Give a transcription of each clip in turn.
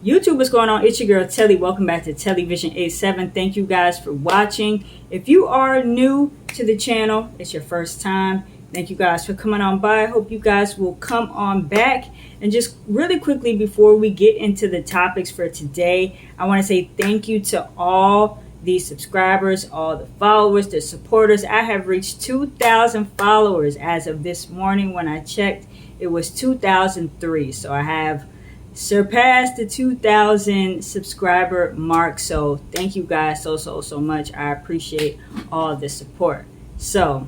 YouTube, what's going on? It's your girl Telly. Welcome back to TelliVision87. Thank you guys for watching. If you are new to the channel, it's your first time, thank you guys for coming on by. I hope you guys will come on back. And just really quickly before we get into the topics for today, I want to say thank you to all the subscribers, all the followers, the supporters. I have reached 2,000 followers as of this morning. When I checked, it was 2,003. So I have surpassed the 2,000 subscriber mark. So thank you guys so much. I appreciate all the support. So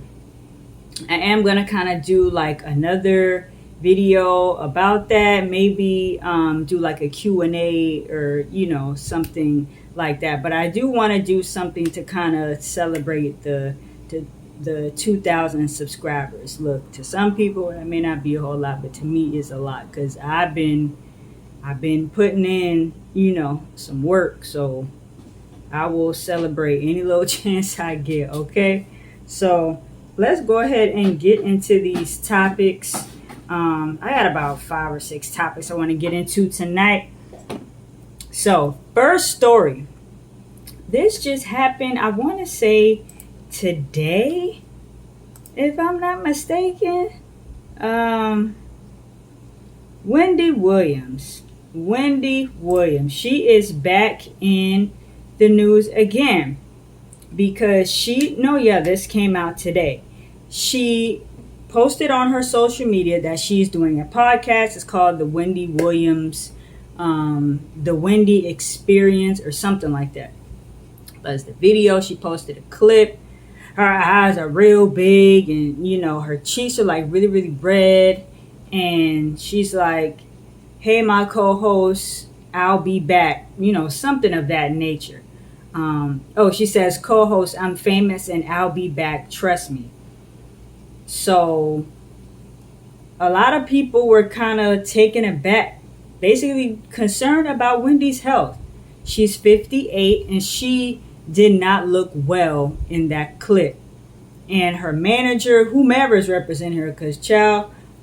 I am gonna kind of do like another video about that, maybe do like a Q&A or something like that. But I do want to do something to kind of celebrate the 2,000 subscribers. Look, to some people it may not be a whole lot, but to me it's a lot, because I've been putting in some work. So I will celebrate any little chance I get. Okay, so let's go ahead and get into these topics. I got about 5 or 6 topics I want to get into tonight. So first story, this just happened, I want to say today, if I'm not mistaken. Wendy Williams, she is back in the news again because this came out today. She posted on her social media that she's doing a podcast. It's called the Wendy Williams, the Wendy Experience or something like that. That's the video. She posted a clip. Her eyes are real big and, her cheeks are like really, really red. And she's like, hey, my co-host, I'll be back. Something of that nature. She says, co-host, I'm famous and I'll be back. Trust me. So a lot of people were kind of taken aback, basically concerned about Wendy's health. She's 58 and she did not look well in that clip. And her manager, whomever is representing her, because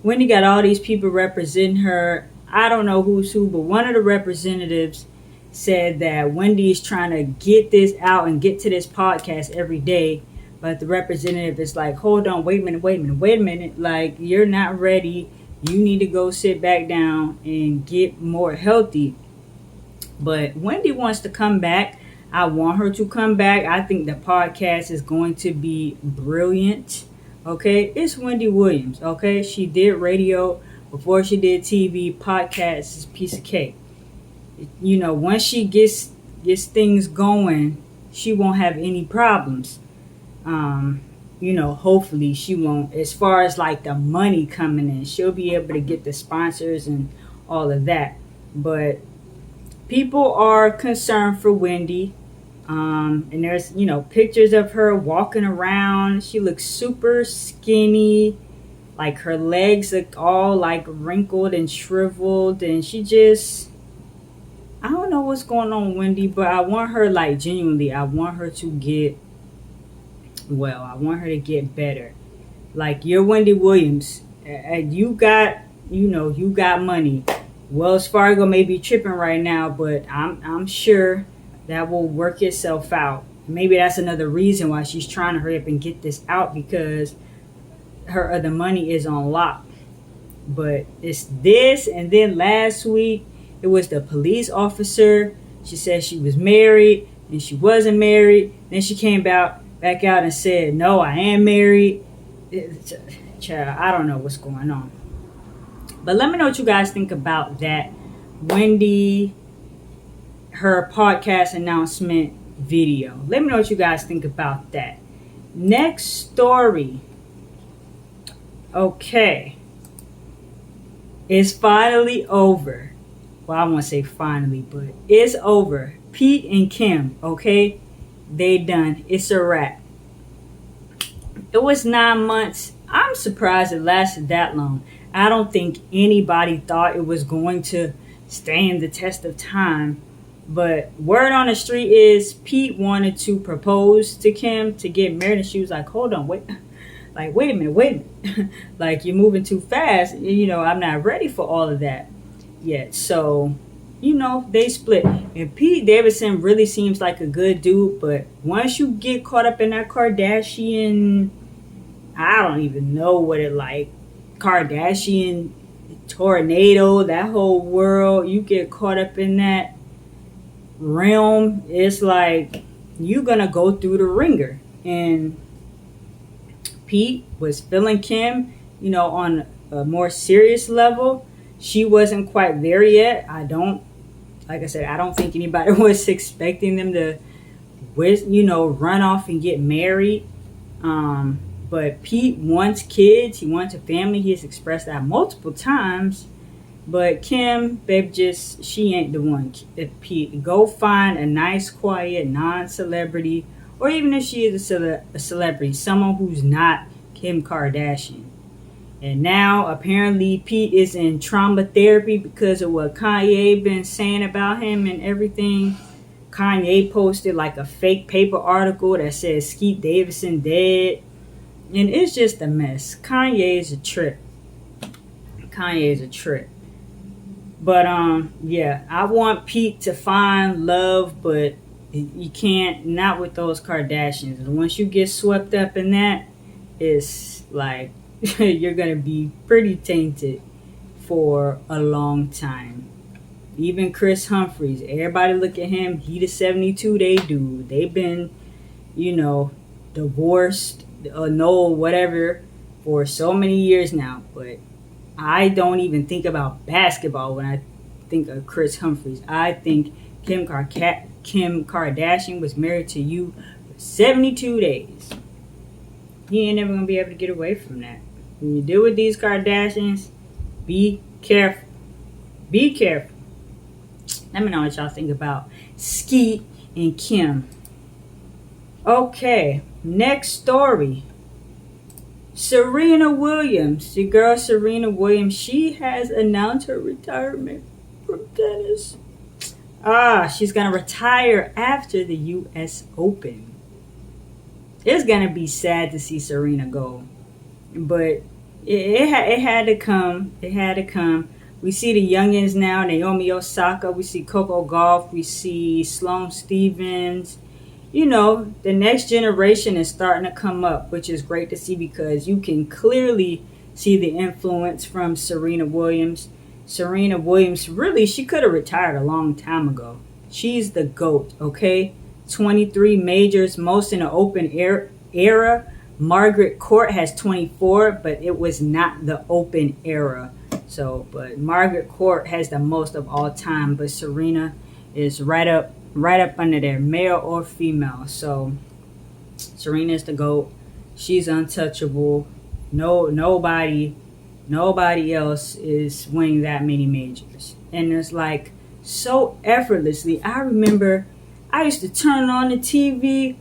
Wendy got all these people representing her. I don't know who's who, but one of the representatives said that Wendy is trying to get this out and get to this podcast every day. But the representative is like, hold on, wait a minute. Like, you're not ready. You need to go sit back down and get more healthy. But Wendy wants to come back. I want her to come back. I think the podcast is going to be brilliant. Okay, it's Wendy Williams. Okay, she did radio before she did TV. Podcast is a piece of cake. Once she gets things going, she won't have any problems. Hopefully she won't. As far as like the money coming in, she'll be able to get the sponsors and all of that. But people are concerned for Wendy. And there's, pictures of her walking around. She looks super skinny. Like her legs look all like wrinkled and shriveled. And she just, I don't know what's going on with Wendy, but I want her, like, genuinely, I want her to get well. I want her to get better. Like, you're Wendy Williams. You got money. Wells Fargo may be tripping right now, but I'm sure that will work itself out. Maybe that's another reason why she's trying to hurry up and get this out, because her other money is on lock. But it's this, and then last week it was the police officer. She said she was married and she wasn't married. Then she came back out and said, no, I am married. Child, I don't know what's going on. But let me know what you guys think about that Wendy, her podcast announcement video. Let me know what you guys think about that. Next story. Okay. It's finally over. Well, I won't say finally, but it's over. Pete and Kim, okay? They done. It's a wrap. It was 9 months. I'm surprised it lasted that long. I don't think anybody thought it was going to stand the test of time. But word on the street is Pete wanted to propose to Kim to get married. And she was like, hold on, wait a minute. Like, you're moving too fast. I'm not ready for all of that yet. So they split. And Pete Davidson really seems like a good dude, but once you get caught up in that Kardashian, I don't even know what it like. Kardashian tornado, that whole world, you get caught up in that realm, it's like you're gonna go through the ringer. And Pete was feeling Kim, on a more serious level. She wasn't quite there yet. Like I said, I don't think anybody was expecting them to, run off and get married. But Pete wants kids. He wants a family. He has expressed that multiple times. But Kim, babe, she ain't the one. If Pete, go find a nice, quiet, non-celebrity, or even if she is a celebrity, someone who's not Kim Kardashian. And now, apparently, Pete is in trauma therapy because of what Kanye been saying about him and everything. Kanye posted like a fake paper article that says Skeet Davidson dead. And it's just a mess. Kanye is a trip. But yeah, I want Pete to find love, but you can't, not with those Kardashians. And once you get swept up in that, it's like you're gonna be pretty tainted for a long time. Even Chris Humphries, everybody look at him, he the 72-day dude. They've been, divorced, annulled, whatever, for so many years now. But I don't even think about basketball when I think of Chris Humphries. I think Kim Kardashian was married to you for 72 days. He ain't never going to be able to get away from that. When you deal with these Kardashians, be careful. Be careful. Let me know what y'all think about Skeet and Kim. Okay, next story. Serena Williams, the girl Serena Williams, she has announced her retirement from tennis. She's going to retire after the U.S. Open. It's going to be sad to see Serena go. But it had to come. It had to come. We see the youngins now, Naomi Osaka. We see Coco Gauff. We see Sloane Stephens. The next generation is starting to come up, which is great to see because you can clearly see the influence from Serena Williams. Serena Williams, really, she could have retired a long time ago. She's the GOAT, okay? 23 majors, most in the Open era. Margaret Court has 24, but it was not the Open era. But Margaret Court has the most of all time, but Serena is right up under there, male or female. So Serena is the GOAT. She's untouchable. Nobody else is winning that many majors. And it's like so effortlessly. I remember I used to turn on the TV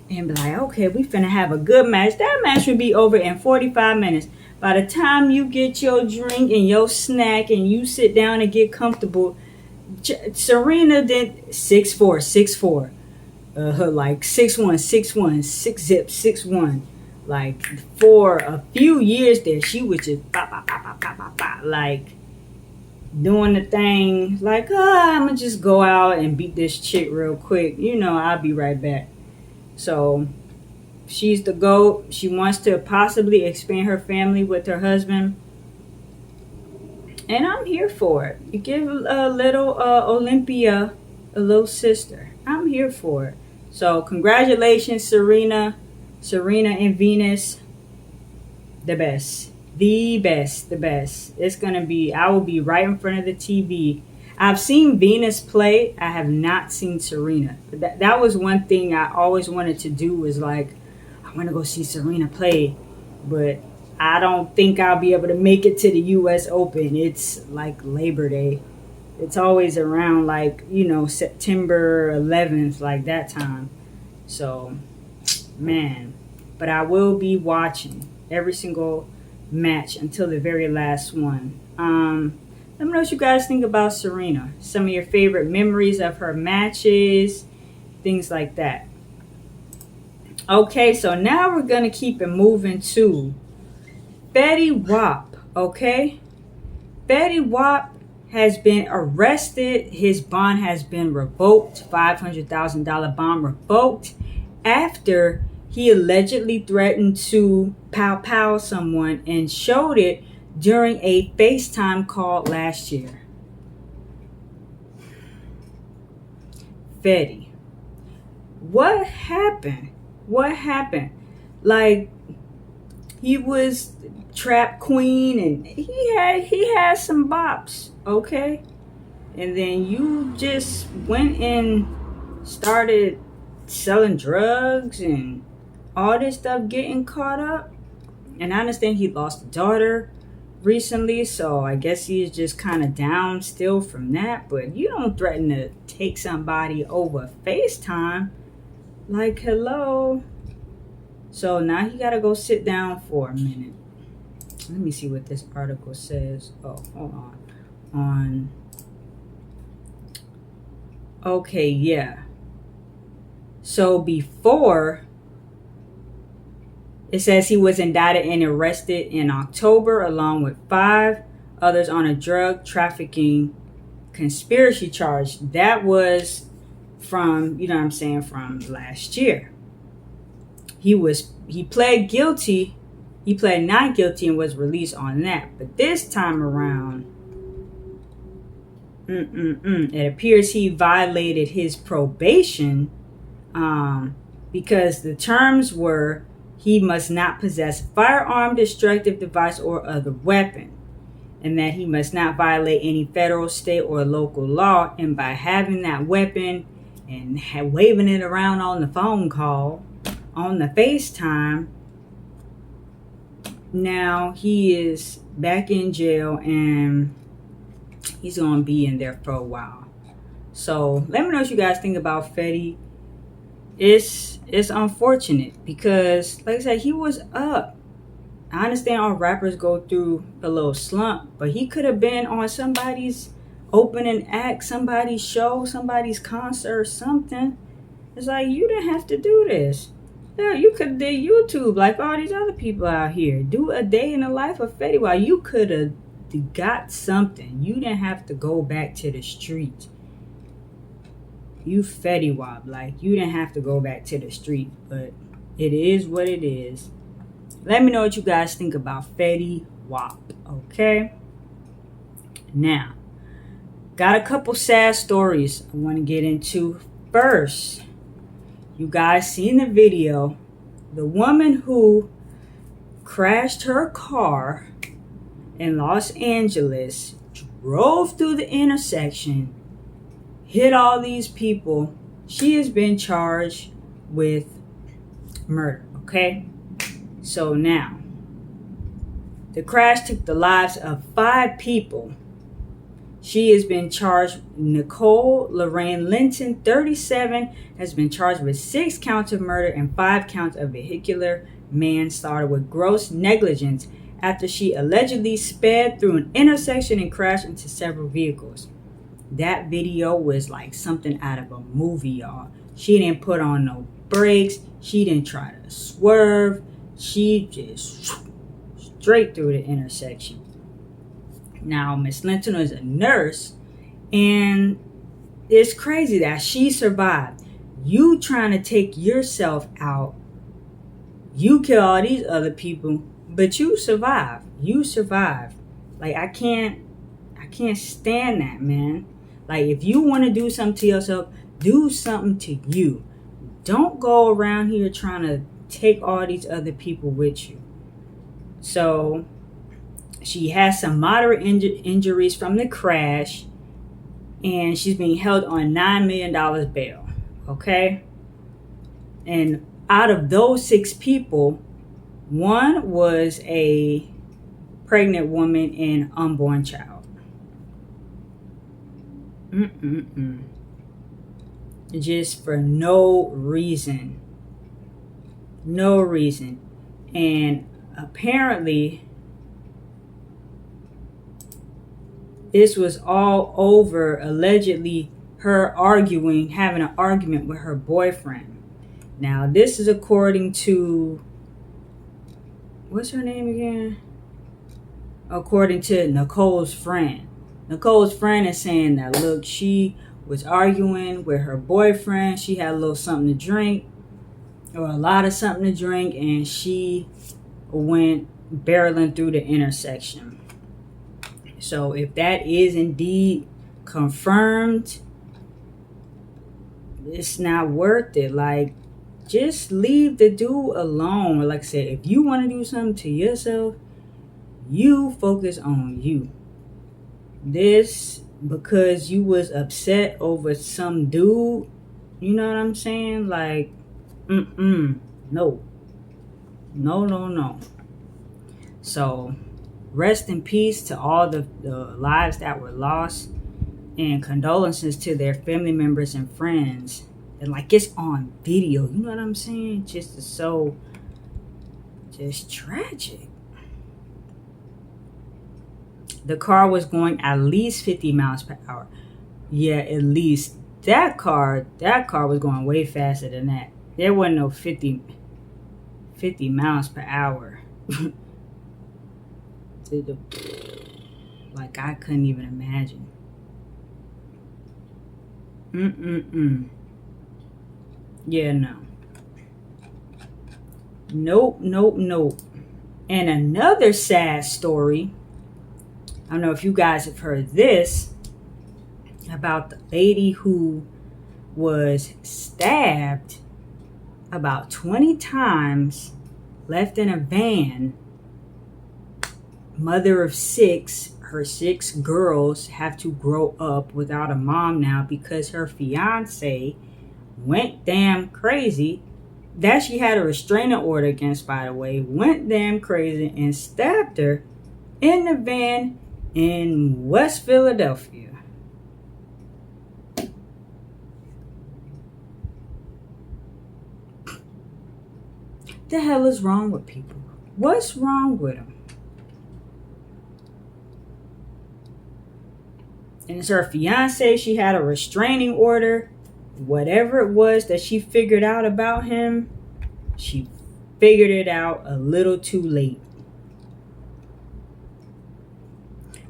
and be like, okay, we finna have a good match. That match would be over in 45 minutes. By the time you get your drink and your snack and you sit down and get comfortable, Serena did 6'4", like 6'1", 6'1", 6'zip", 6'1". Like for a few years there, she was just like doing the thing. Like, I'm gonna just go out and beat this chick real quick. I'll be right back. So she's the GOAT. She wants to possibly expand her family with her husband. And I'm here for it. You give a little Olympia a little sister. I'm here for it. So congratulations, Serena and Venus. The best. It's going to be, I will be right in front of the TV. I've seen Venus play. I have not seen Serena. But that was one thing I always wanted to do, was like, I want to go see Serena play. But I don't think I'll be able to make it to the U.S. Open. It's like Labor Day. It's always around September 11th, like that time. So, man. But I will be watching every single match until the very last one. Let me know what you guys think about Serena. Some of your favorite memories of her matches, things like that. Okay, so now we're going to keep it moving to Fetty Wap, okay? Fetty Wap has been arrested. His bond has been revoked, $500,000 bond revoked, after he allegedly threatened to pow someone and showed it during a FaceTime call last year. Fetty, what happened? What happened? Like, he was trap queen and he had some bops, okay? And then you just went and started selling drugs and all this stuff, getting caught up. And I understand he lost a daughter recently, so I guess he's just kind of down still from that. But you don't threaten to take somebody over FaceTime. Like, hello. So now he gotta go sit down for a minute. Let me see what this article says. Oh, hold on. Okay, yeah. So before, it says he was indicted and arrested in October along with 5 others on a drug trafficking conspiracy charge. That was from, you know what I'm saying, from last year. He pled guilty. He pled not guilty and was released on that. But this time around, it appears he violated his probation, because the terms were he must not possess a firearm, destructive device, or other weapon, and that he must not violate any federal, state, or local law. And by having that weapon and waving it around on the phone call, on the FaceTime, now he is back in jail and he's going to be in there for a while. So let me know what you guys think about Fetty. It's unfortunate because, like I said, he was up. I understand all rappers go through a little slump, but he could have been on somebody's opening act, somebody's show, somebody's concert, something. It's like, you didn't have to do this. Yeah, you could have did YouTube like all these other people out here. Do a day in the life of Fetty Wap. You could have got something. You didn't have to go back to the street. You Fetty Wap. Like, you didn't have to go back to the street. But it is what it is. Let me know what you guys think about Fetty Wap. Okay? Now, got a couple sad stories I want to get into. First, you guys seen the video. The woman who crashed her car in Los Angeles, drove through the intersection, hit all these people. She has been charged with murder, okay? So now, the crash took the lives of 5 people. She has been charged. Nicole Lorraine Linton, 37, has been charged with 6 counts of murder and 5 counts of vehicular manslaughter with gross negligence after she allegedly sped through an intersection and crashed into several vehicles. That video was like something out of a movie, y'all. She didn't put on no brakes. She didn't try to swerve. She just straight through the intersection. Now, Miss Linton is a nurse, and it's crazy that she survived. You trying to take yourself out. You kill all these other people, but you survive. You survive. Like, I can't stand that, man. Like, if you want to do something to yourself, do something to you. Don't go around here trying to take all these other people with you. So, she has some moderate injuries from the crash, and she's being held on $9 million bail. Okay? And out of those 6 people, 1 was a pregnant woman and unborn child. Just for no reason. No reason. And apparently, this was all over, allegedly, her having an argument with her boyfriend. Now, this is according to, what's her name again? According to Nicole's friend. Nicole's friend is saying that, look, she was arguing with her boyfriend. She had a little something to drink, or a lot of something to drink, and she went barreling through the intersection. So if that is indeed confirmed, it's not worth it. Like, just leave the dude alone. Like I said, if you want to do something to yourself, you focus on you. This, because you was upset over some dude, you know what I'm saying? Like, no. So, rest in peace to all the lives that were lost, and condolences to their family members and friends. And like, it's on video, you know what I'm saying? Just so tragic. The car was going at least 50 miles per hour. Yeah, at least. That car was going way faster than that. There wasn't no 50 miles per hour. Like, I couldn't even imagine. Yeah, no. Nope. And another sad story, I don't know if you guys have heard this, about the lady who was stabbed about 20 times, left in a van. Mother of 6, her 6 girls have to grow up without a mom now because her fiance went damn crazy. That she had a restraining order against, by the way, went damn crazy and stabbed her in the van in West Philadelphia. The hell is wrong with people? What's wrong with them? And it's her fiance. She had a restraining order. Whatever it was that she figured out about him, she figured it out a little too late.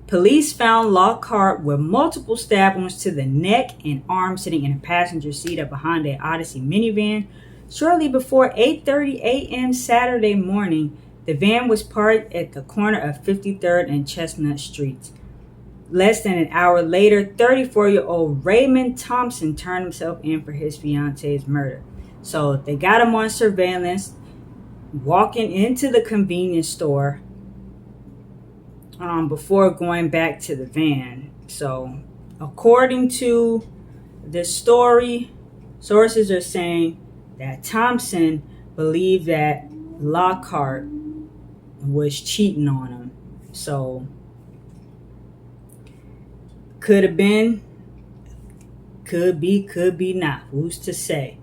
Police found Lockhart with multiple stab wounds to the neck and arm, sitting in a passenger seat of a Hyundai Odyssey minivan. Shortly before 8:30 a.m. Saturday morning, the van was parked at the corner of 53rd and Chestnut Streets. Less than an hour later, 34-year-old Raymond Thompson turned himself in for his fiance's murder. So they got him on surveillance, walking into the convenience store before going back to the van. So according to the story, sources are saying that Thompson believed that Lockhart was cheating on him. So could have been, could be not. Who's to say?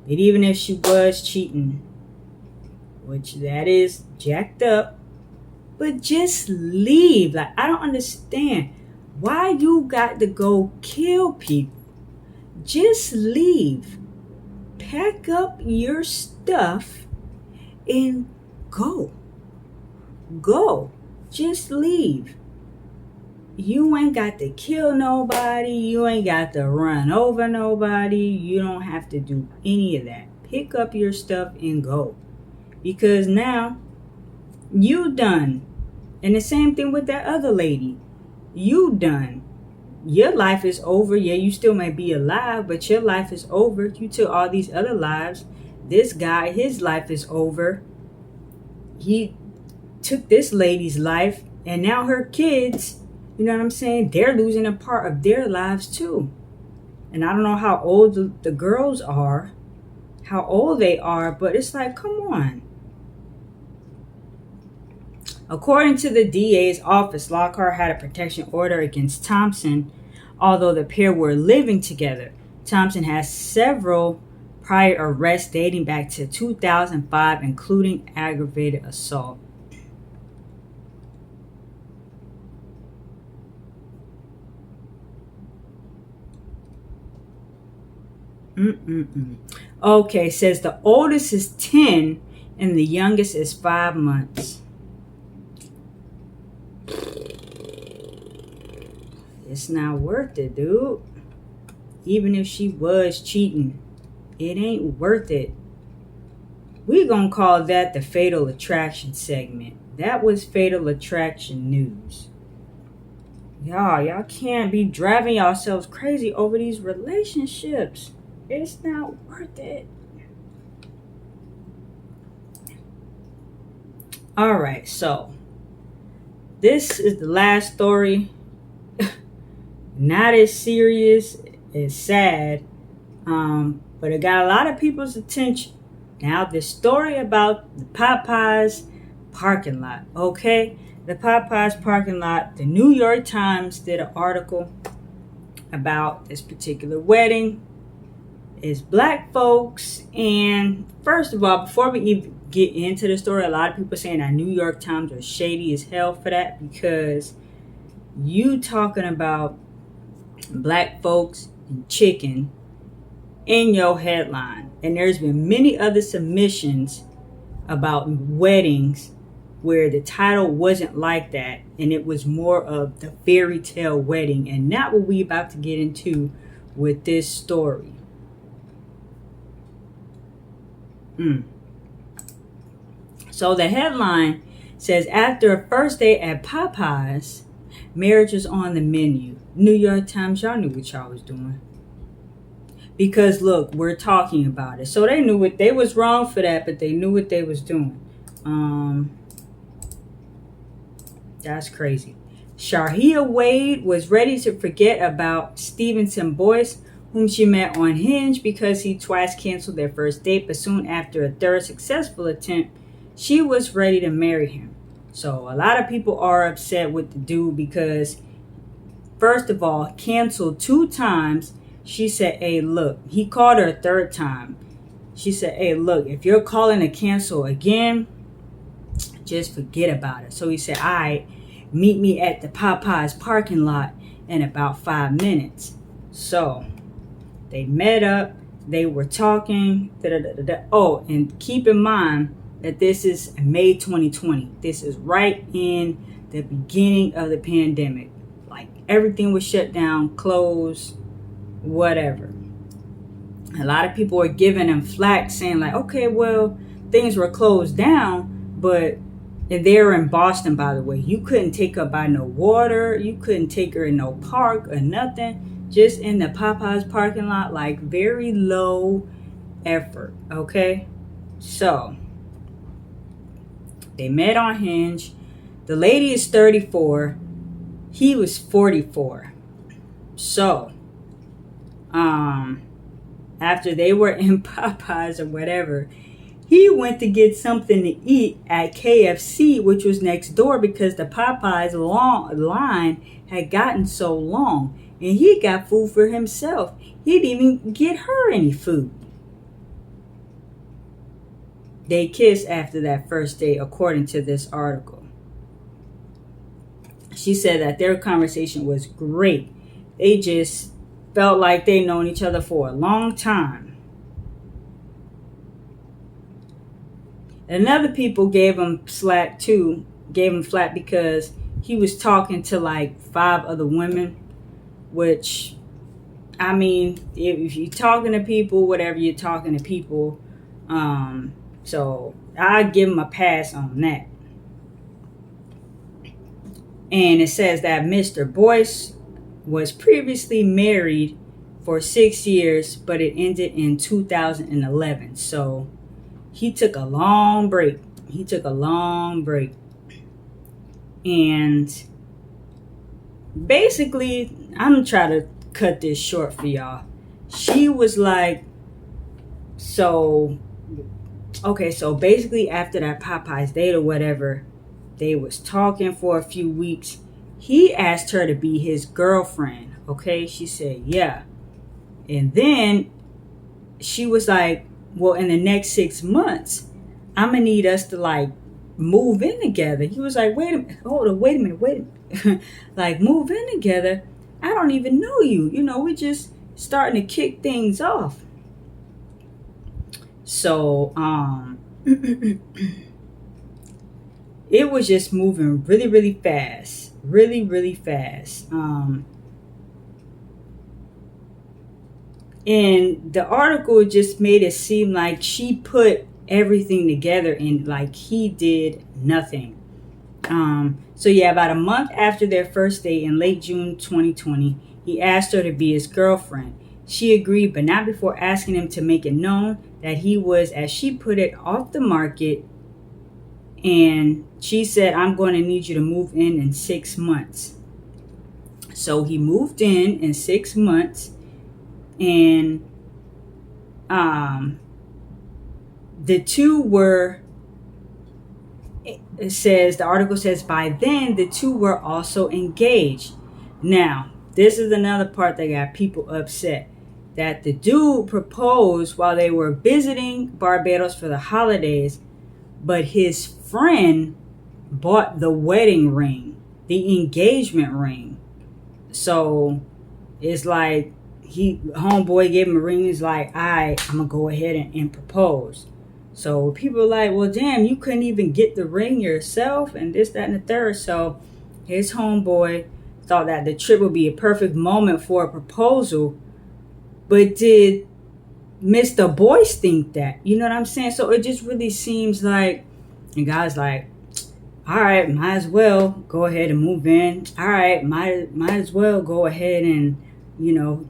But even if she was cheating, which that is jacked up, but just leave. Like, I don't understand why you got to go kill people. Just leave. Pack up your stuff and go. Just leave. You ain't got to kill nobody. You ain't got to run over nobody. You don't have to do any of that. Pick up your stuff and go. Because now, you done. And the same thing with that other lady. You done. Your life is over. Yeah, you still might be alive, but your life is over. You took all these other lives. This guy, his life is over. He took this lady's life, and now her kids, you know what I'm saying, they're losing a part of their lives too. And I don't know how old the girls are, how old they are, but it's like, come on. According to the DA's office, Lockhart had a protection order against Thompson, although the pair were living together. Thompson has several prior arrests dating back to 2005, including aggravated assault. Okay, says the oldest is 10 and the youngest is 5 months. It's not worth it, dude. Even if she was cheating, it ain't worth it. We're going to call that the Fatal Attraction segment. That was Fatal Attraction news. Y'all can't be driving yourselves crazy over these relationships. It's not worth it. All right, so this is the last story. Not as serious, as sad, but it got a lot of people's attention. Now, the story about the Popeyes parking lot, okay? The Popeyes parking lot, the New York Times did an article about this particular wedding. It's black folks, and first of all, before we even get into the story, a lot of people saying that New York Times was shady as hell for that, because you talking about black folks and chicken in your headline. And there's been many other submissions about weddings where the title wasn't like that, and it was more of the fairy tale wedding, and not what we about to get into with this story. So the headline says, after a first date at Popeyes, marriage is on the menu. New York Times, y'all knew what y'all was doing. Because look, we're talking about it. So they knew what they was wrong for that, but they knew what they was doing. That's crazy. Shahia Wade was ready to forget about Stevenson Boyce, whom she met on Hinge, because he twice canceled their first date, but soon after a third successful attempt, she was ready to marry him. So a lot of people are upset with the dude because, first of all, canceled 2 times. She said, hey, look, he called her a third time. She said, hey, look, if you're calling to cancel again, just forget about it. So he said, all right, meet me at the Popeyes parking lot in about 5 minutes. So they met up. They were talking. Oh, and keep in mind that this is May 2020. This is right in the beginning of the pandemic. Like, everything was shut down, closed, whatever. A lot of people are giving them flack, saying like, okay, well, things were closed down, but they're in Boston, by the way. You couldn't take her by no water. You couldn't take her in no park or nothing. Just in the Popeyes parking lot, like very low effort, okay? So they met on Hinge. The lady is 34. He was 44. So after they were in Popeyes or whatever, he went to get something to eat at KFC, which was next door, because the Popeyes line had gotten so long. And he got food for himself. He didn't even get her any food. They kissed after that first date, according to this article. She said that their conversation was great. They just felt like they'd known each other for a long time. And other people gave him slack too. Gave him flack because he was talking to like 5 other women. Which, I mean, if you're talking to people, whatever, you're talking to people. So I give him a pass on that. And it says that Mr. Boyce was previously married for 6 years, but it ended in 2011. So he took a long break. And basically, I'm trying to cut this short for y'all. She was like, so basically after that Popeyes date or whatever, they was talking for a few weeks. He asked her to be his girlfriend, okay? She said, yeah. And then she was like, well, in the next 6 months, I'm going to need us to like move in together. He was like, wait a minute. Like, move in together? I don't even know you. You know, we're just starting to kick things off. So, it was just moving really, really fast. Really, really fast. And the article just made it seem like she put everything together and like he did nothing. So yeah, about a month after their first date in late June 2020, he asked her to be his girlfriend. She agreed, but not before asking him to make it known that he was, as she put it, off the market. And she said, I'm going to need you to move in 6 months. So he moved in 6 months. And the two were, the article says, by then the two were also engaged. Now, this is another part that got people upset. That the dude proposed while they were visiting Barbados for the holidays, but his friend bought the wedding ring, the engagement ring. So it's like homeboy gave him a ring. He's like, all right, I'm gonna go ahead and propose. So people are like, well, damn, you couldn't even get the ring yourself, and this, that, and the third. So his homeboy thought that the trip would be a perfect moment for a proposal. But did Mr. Boyce think that? You know what I'm saying? So it just really seems like, and guys like, all right, might as well go ahead and move in. All right, might as well go ahead and,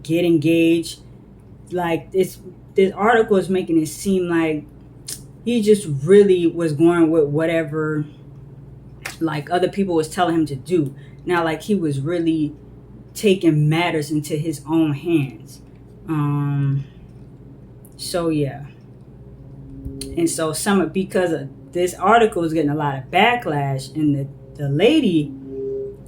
get engaged. Like this article is making it seem like he just really was going with whatever like other people was telling him to do. Now, like he was really taking matters into his own hands. So yeah. And so because of this article is getting a lot of backlash, and the lady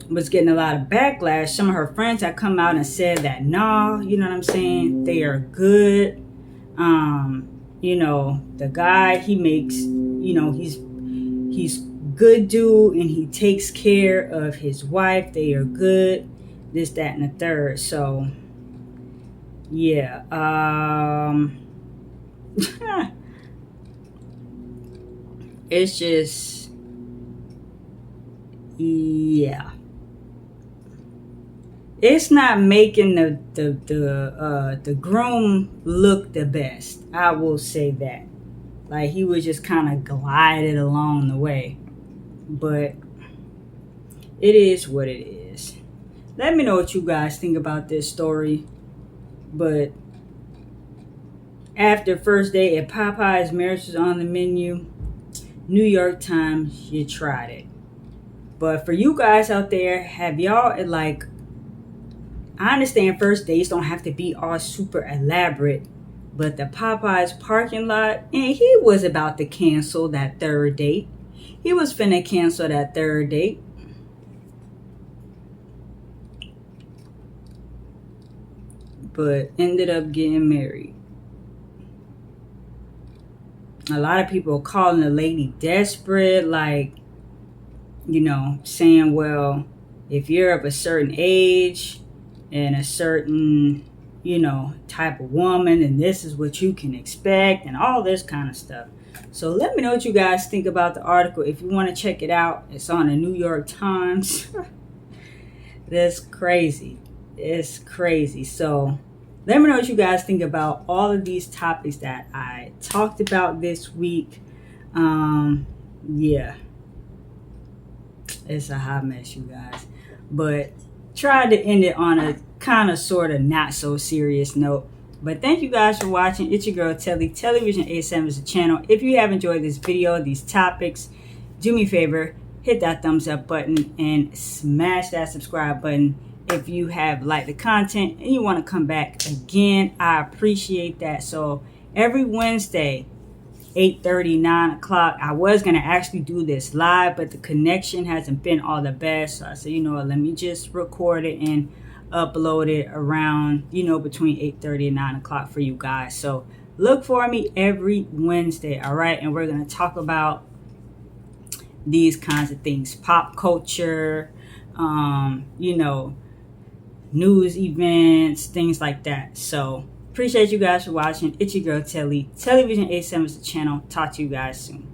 was getting a lot of backlash, some of her friends had come out and said that, nah, you know what I'm saying? They are good. The guy, he makes, he's good dude, and he takes care of his wife. They are good. This, that, and the third. So, yeah. It's just, yeah. It's not making the groom look the best. I will say that. Like he was just kind of glided along the way. But it is what it is. Let me know what you guys think about this story. But after first day at Popeyes, marriage was on the menu. New York Times, you tried it. But for you guys out there, have y'all I understand first dates don't have to be all super elaborate, but the Popeyes parking lot, and he was about to cancel that third date. He was finna cancel that third date. But ended up getting married. A lot of people are calling the lady desperate, saying, well, if you're of a certain age and a certain, type of woman, and this is what you can expect, and all this kind of stuff. So let me know what you guys think about the article. If you want to check it out, it's on the New York Times. That's crazy. It's crazy. So let me know what you guys think about all of these topics that I talked about this week. Yeah. It's a hot mess, you guys. But tried to end it on a kind of sort of not so serious note. But thank you guys for watching. It's your girl Telly. TelliVision87 is the channel. If you have enjoyed this video, these topics, do me a favor, hit that thumbs up button and smash that subscribe button. If you have liked the content and you want to come back again, I appreciate that. So every Wednesday, 8:30, 9 o'clock, I was going to actually do this live, but the connection hasn't been all the best. So I said, let me just record it and upload it around, between 8:30 and 9 o'clock for you guys. So look for me every Wednesday, all right? And we're going to talk about these kinds of things, pop culture, news events, things like that. So appreciate you guys for watching. It's your girl Telly. TelliVision87 is the channel. Talk to you guys soon.